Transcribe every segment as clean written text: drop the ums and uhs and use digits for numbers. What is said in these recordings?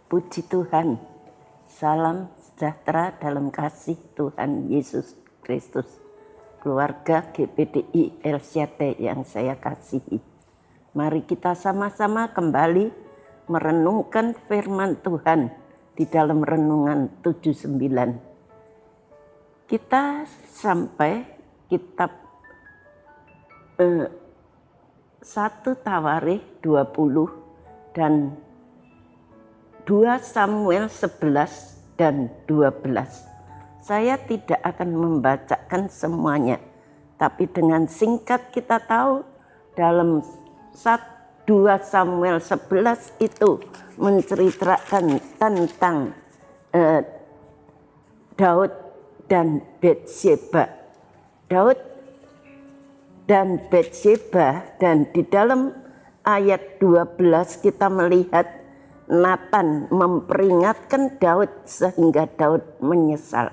Puji Tuhan, salam sejahtera dalam kasih Tuhan Yesus Kristus. Keluarga GPDI El Shaddai yang saya kasihi. Mari kita sama-sama kembali merenungkan firman Tuhan di dalam renungan 79. Kita sampai kitab 1 Tawarikh 20 dan 2 Samuel 11 dan 12. Saya tidak akan membacakan semuanya, tapi dengan singkat kita tahu dalam 2 Samuel 11 itu menceritakan tentang Daud dan Batsyeba. Daud dan Batsyeba, dan di dalam ayat 12 kita melihat Nathan memperingatkan Daud sehingga Daud menyesal.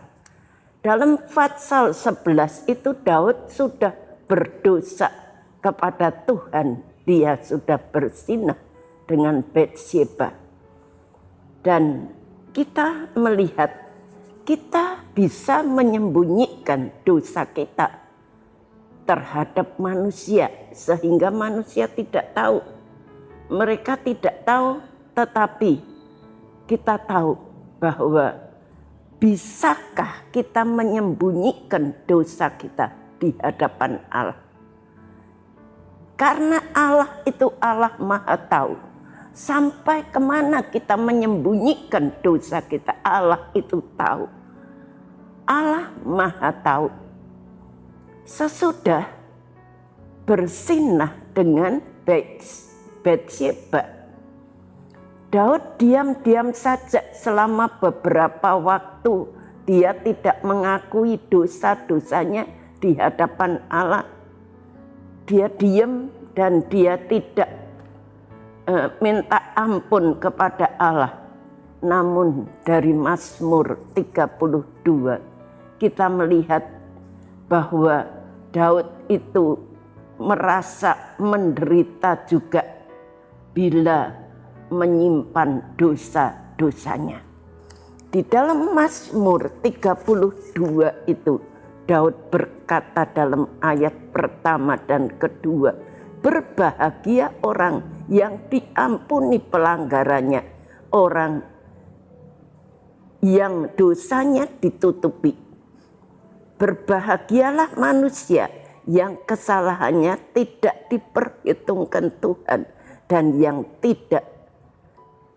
Dalam pasal 11 itu Daud sudah berdosa kepada Tuhan. Dia sudah berzinah dengan Batsyeba. Dan kita melihat kita bisa menyembunyikan dosa kita terhadap manusia sehingga manusia tidak tahu. Mereka tidak tahu, tetapi kita tahu bahwa bisakah kita menyembunyikan dosa kita di hadapan Allah. Karena Allah itu Allah Maha Tahu. Sampai kemana kita menyembunyikan dosa kita, Allah itu tahu. Allah Maha Tahu. Sesudah berzinah dengan Batsyeba, Daud diam-diam saja selama beberapa waktu. Dia tidak mengakui dosa-dosanya di hadapan Allah. Dia diam dan dia tidak minta ampun kepada Allah. Namun dari Mazmur 32 kita melihat bahwa Daud itu merasa menderita juga bila menyimpan dosa-dosanya. Di dalam Mazmur 32 itu Daud berkata dalam ayat pertama dan kedua, berbahagia orang yang diampuni pelanggarannya, orang yang dosanya ditutupi. Berbahagialah manusia yang kesalahannya tidak diperhitungkan Tuhan dan yang tidak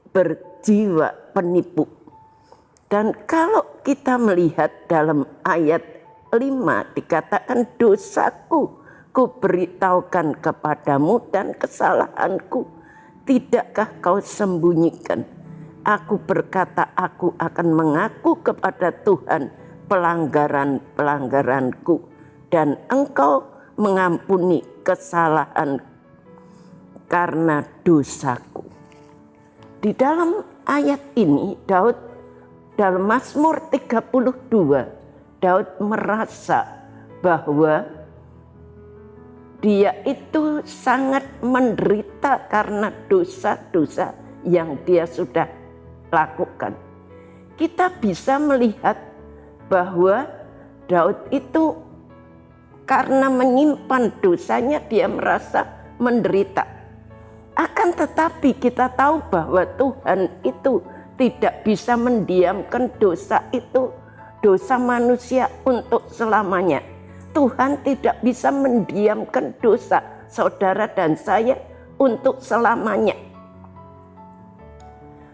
berjiwa penipu. Dan kalau kita melihat dalam ayat 5 dikatakan, dosaku ku beritahukan kepadamu dan kesalahanku tidakkah kau sembunyikan. Aku berkata, aku akan mengaku kepada Tuhan pelanggaran-pelanggaranku, dan engkau mengampuni kesalahan karena dosaku. Di dalam ayat ini Daud dalam Mazmur 32, Daud merasa bahwa dia itu sangat menderita karena dosa-dosa yang dia sudah lakukan. Kita bisa melihat bahwa Daud itu karena menyimpan dosanya dia merasa menderita. Akan tetapi kita tahu bahwa Tuhan itu tidak bisa mendiamkan dosa itu, dosa manusia untuk selamanya. Tuhan tidak bisa mendiamkan dosa saudara dan saya untuk selamanya.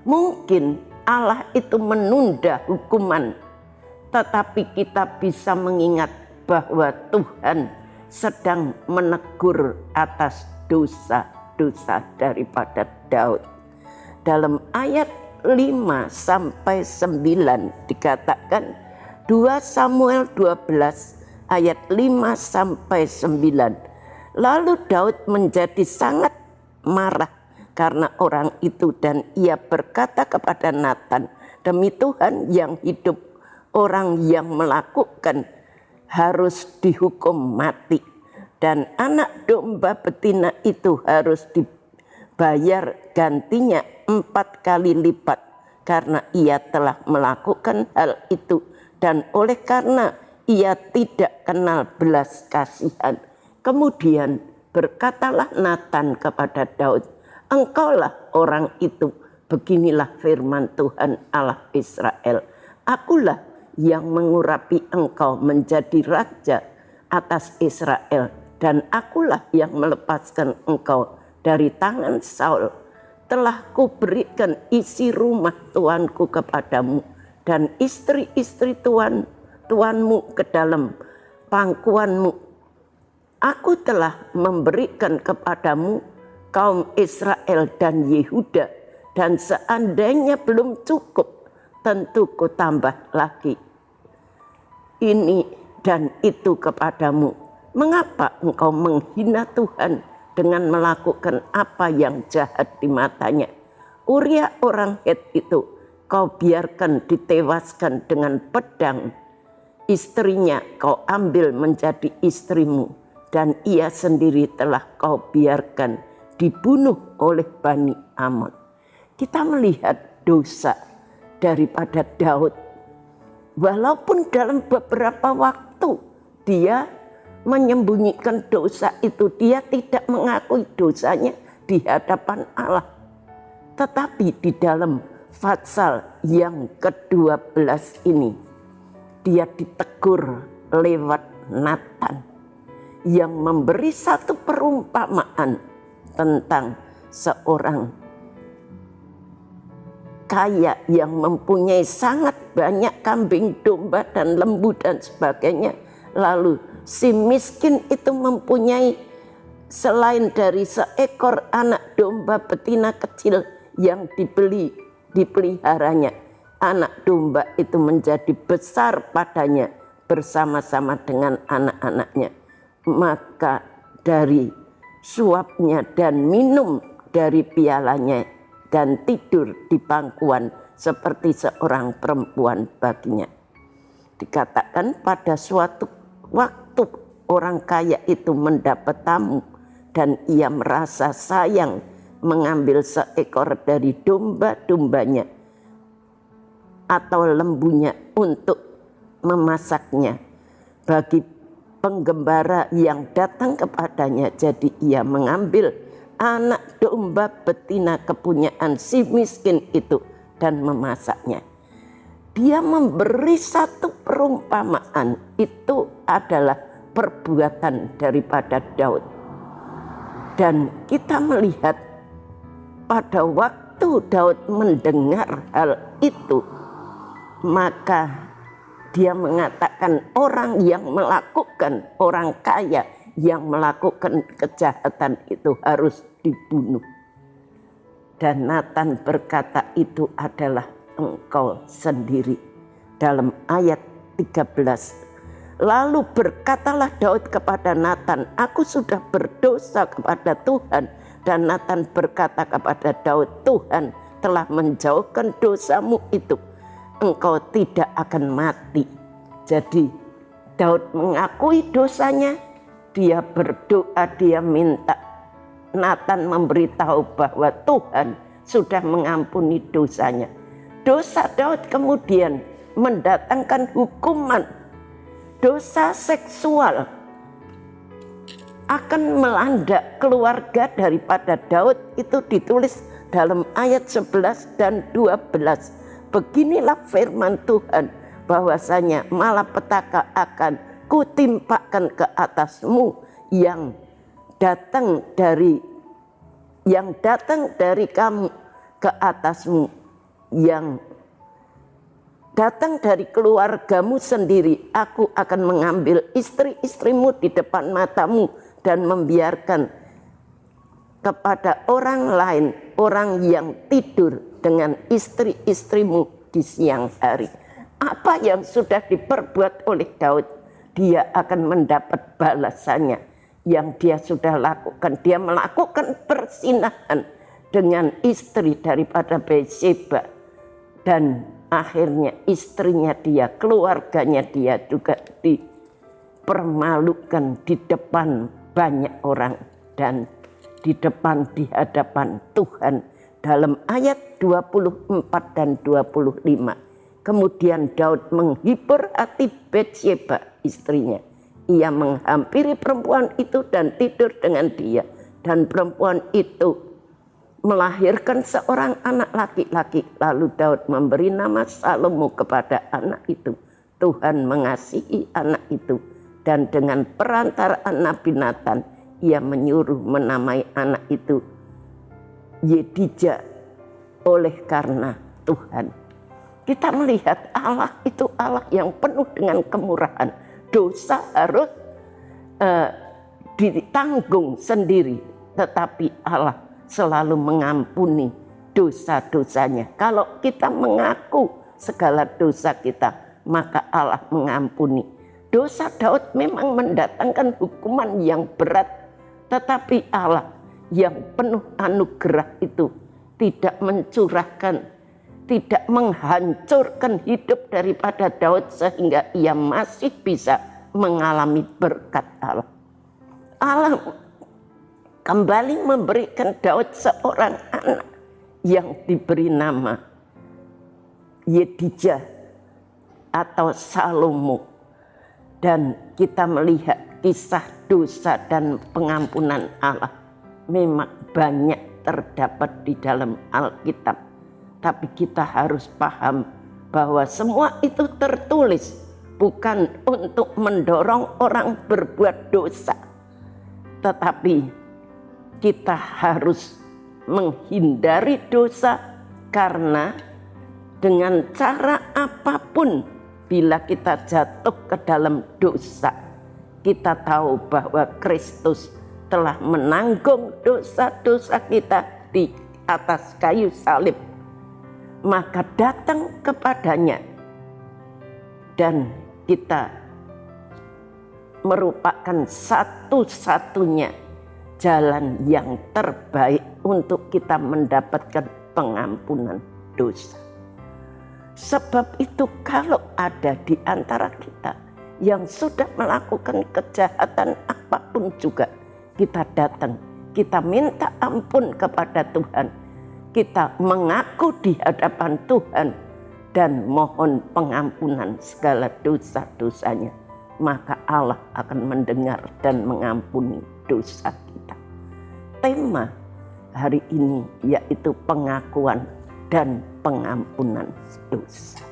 Mungkin Allah itu menunda hukuman, tetapi kita bisa mengingat bahwa Tuhan sedang menegur atas dosa-dosa daripada Daud. Dalam ayat 5 sampai 9 dikatakan 2 Samuel 12 ayat 5 sampai 9. Lalu Daud menjadi sangat marah karena orang itu, dan ia berkata kepada Nathan, demi Tuhan yang hidup, orang yang melakukan harus dihukum mati, dan anak domba betina itu harus dibayar gantinya 4 kali lipat karena ia telah melakukan hal itu, dan oleh karena ia tidak kenal belas kasihan. Kemudian berkatalah Nathan kepada Daud, engkaulah orang itu, beginilah firman Tuhan Allah Israel, akulah yang mengurapi engkau menjadi raja atas Israel, dan akulah yang melepaskan engkau dari tangan Saul. Telah kuberikan isi rumah tuanku kepadamu, dan istri-istri tuanmu ke dalam pangkuanmu. Aku telah memberikan kepadamu kaum Israel dan Yehuda, dan seandainya belum cukup, tentu ku tambah lagi ini dan itu kepadamu. Mengapa engkau menghina Tuhan dengan melakukan apa yang jahat di matanya? Uria orang Het itu kau biarkan ditewaskan dengan pedang. Istrinya kau ambil menjadi istrimu, dan ia sendiri telah kau biarkan dibunuh oleh Bani Amon. Kita melihat dosa daripada Daud. Walaupun dalam beberapa waktu dia menyembunyikan dosa itu, dia tidak mengakui dosanya di hadapan Allah. Tetapi di dalam pasal yang ke-12 ini, dia ditegur lewat Nathan yang memberi satu perumpamaan tentang seorang kaya yang mempunyai sangat banyak kambing, domba, dan lembu dan sebagainya. Lalu si miskin itu mempunyai selain dari seekor anak domba betina kecil yang dipeliharanya, anak domba itu menjadi besar padanya bersama-sama dengan anak-anaknya. Maka dari suapnya dan minum dari pialanya dan tidur di pangkuan seperti seorang perempuan baginya. Dikatakan pada suatu waktu orang kaya itu mendapat tamu, dan ia merasa sayang mengambil seekor dari domba-dombanya atau lembunya untuk memasaknya bagi penggembara yang datang kepadanya. Jadi ia mengambil anak domba betina kepunyaan si miskin itu dan memasaknya. Dia memberi satu perumpamaan, itu adalah perbuatan daripada Daud. Dan kita melihat pada waktu Daud mendengar hal itu, maka dia mengatakan orang kaya yang melakukan kejahatan itu harus dibunuh. Dan Nathan berkata, itu adalah engkau sendiri. Dalam ayat 13. Lalu berkatalah Daud kepada Nathan, aku sudah berdosa kepada Tuhan. Dan Nathan berkata kepada Daud, Tuhan telah menjauhkan dosamu itu, engkau tidak akan mati. Jadi Daud mengakui dosanya. Dia berdoa, dia minta Nathan memberitahu bahwa Tuhan sudah mengampuni dosanya. Dosa Daud kemudian mendatangkan hukuman. Dosa seksual akan melanda keluarga daripada Daud, itu ditulis dalam ayat 11 dan 12. Beginilah firman Tuhan, bahwasanya malapetaka akan kutimpakan ke atasmu yang datang dari kamu ke atasmu, yang datang dari keluargamu sendiri. Aku akan mengambil istri-istrimu di depan matamu dan membiarkan kepada orang lain, orang yang tidur dengan istri-istrimu di siang hari. Apa yang sudah diperbuat oleh Daud, dia akan mendapat balasannya yang dia sudah lakukan. Dia melakukan perzinahan dengan istri daripada Bathsheba, dan akhirnya istrinya dia, keluarganya dia juga dipermalukan di depan banyak orang dan di hadapan Tuhan dalam ayat 24 dan 25. Kemudian Daud menghibur hati Batsyeba istrinya. Ia menghampiri perempuan itu dan tidur dengan dia. Dan perempuan itu melahirkan seorang anak laki-laki. Lalu Daud memberi nama Salomo kepada anak itu. Tuhan mengasihi anak itu. Dan dengan perantaraan Nabi Nathan, ia menyuruh menamai anak itu Yedija, oleh karena Tuhan. Kita melihat Allah itu Allah yang penuh dengan kemurahan. Dosa harus ditanggung sendiri. Tetapi Allah selalu mengampuni dosa-dosanya. Kalau kita mengaku segala dosa kita, maka Allah mengampuni. Dosa Daud memang mendatangkan hukuman yang berat. Tetapi Allah yang penuh anugerah itu tidak mencurahkan, tidak menghancurkan hidup daripada Daud sehingga ia masih bisa mengalami berkat Allah. Allah kembali memberikan Daud seorang anak yang diberi nama Yedija atau Salomo. Dan kita melihat kisah dosa dan pengampunan Allah memang banyak terdapat di dalam Alkitab. Tapi kita harus paham bahwa semua itu tertulis bukan untuk mendorong orang berbuat dosa. Tetapi kita harus menghindari dosa karena dengan cara apapun bila kita jatuh ke dalam dosa, kita tahu bahwa Kristus telah menanggung dosa-dosa kita di atas kayu salib. Maka datang kepadanya dan kita merupakan satu-satunya jalan yang terbaik untuk kita mendapatkan pengampunan dosa. Sebab itu kalau ada di antara kita yang sudah melakukan kejahatan apapun juga, kita datang, kita minta ampun kepada Tuhan. Kita mengaku di hadapan Tuhan dan mohon pengampunan segala dosa-dosanya. Maka Allah akan mendengar dan mengampuni dosa kita. Tema hari ini yaitu pengakuan dan pengampunan dosa.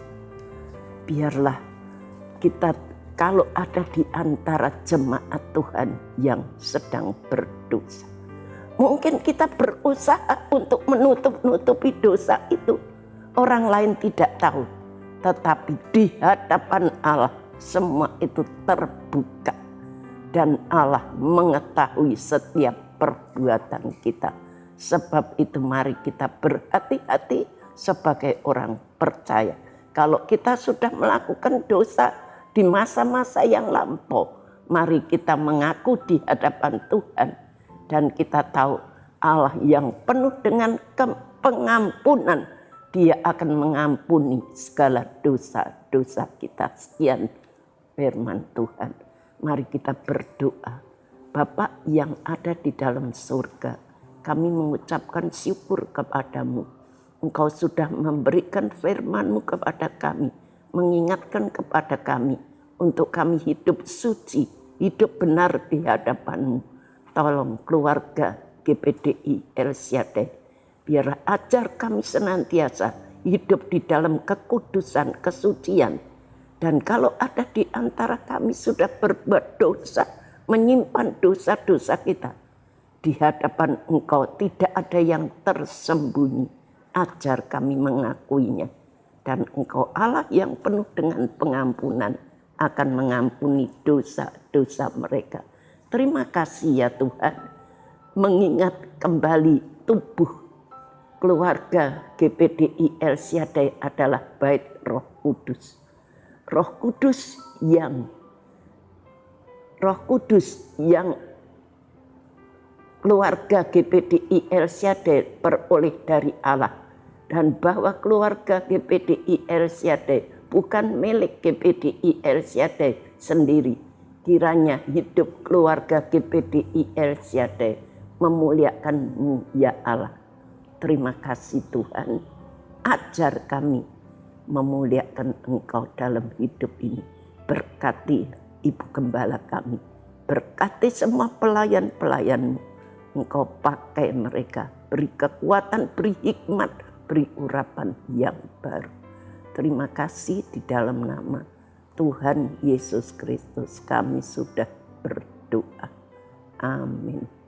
Biarlah kita, kalau ada di antara jemaat Tuhan yang sedang berdosa, mungkin kita berusaha untuk menutup-nutupi dosa itu. Orang lain tidak tahu. Tetapi di hadapan Allah semua itu terbuka. Dan Allah mengetahui setiap perbuatan kita. Sebab itu mari kita berhati-hati sebagai orang percaya. Kalau kita sudah melakukan dosa di masa-masa yang lampau, mari kita mengaku di hadapan Tuhan. Dan kita tahu Allah yang penuh dengan pengampunan. Dia akan mengampuni segala dosa-dosa kita. Sekian firman Tuhan. Mari kita berdoa. Bapa yang ada di dalam surga, kami mengucapkan syukur kepadamu. Engkau sudah memberikan firman-Mu kepada kami. Mengingatkan kepada kami untuk kami hidup suci, hidup benar di hadapan-Mu. Tolong keluarga GPDI El Shaddai, biar ajar kami senantiasa hidup di dalam kekudusan, kesucian. Dan kalau ada di antara kami sudah berbuat dosa, menyimpan dosa-dosa kita, di hadapan Engkau tidak ada yang tersembunyi. Ajar kami mengakuinya. Dan Engkau Allah yang penuh dengan pengampunan akan mengampuni dosa-dosa mereka. Terima kasih ya Tuhan, mengingat kembali tubuh keluarga GPDI El Shaddai adalah bait Roh Kudus. Roh Kudus yang keluarga GPDI El Shaddai peroleh dari Allah. Dan bahwa keluarga GPDI El Shaddai bukan milik GPDI El Shaddai sendiri. Kiranya hidup keluarga GPDI El Shaddai memuliakan-Mu ya Allah. Terima kasih Tuhan, ajar kami memuliakan Engkau dalam hidup ini. Berkati Ibu Gembala kami, berkati semua pelayan-pelayan-Mu. Engkau pakai mereka, beri kekuatan, beri hikmat, beri urapan yang baru. Terima kasih di dalam nama Tuhan Yesus Kristus kami sudah berdoa. Amin.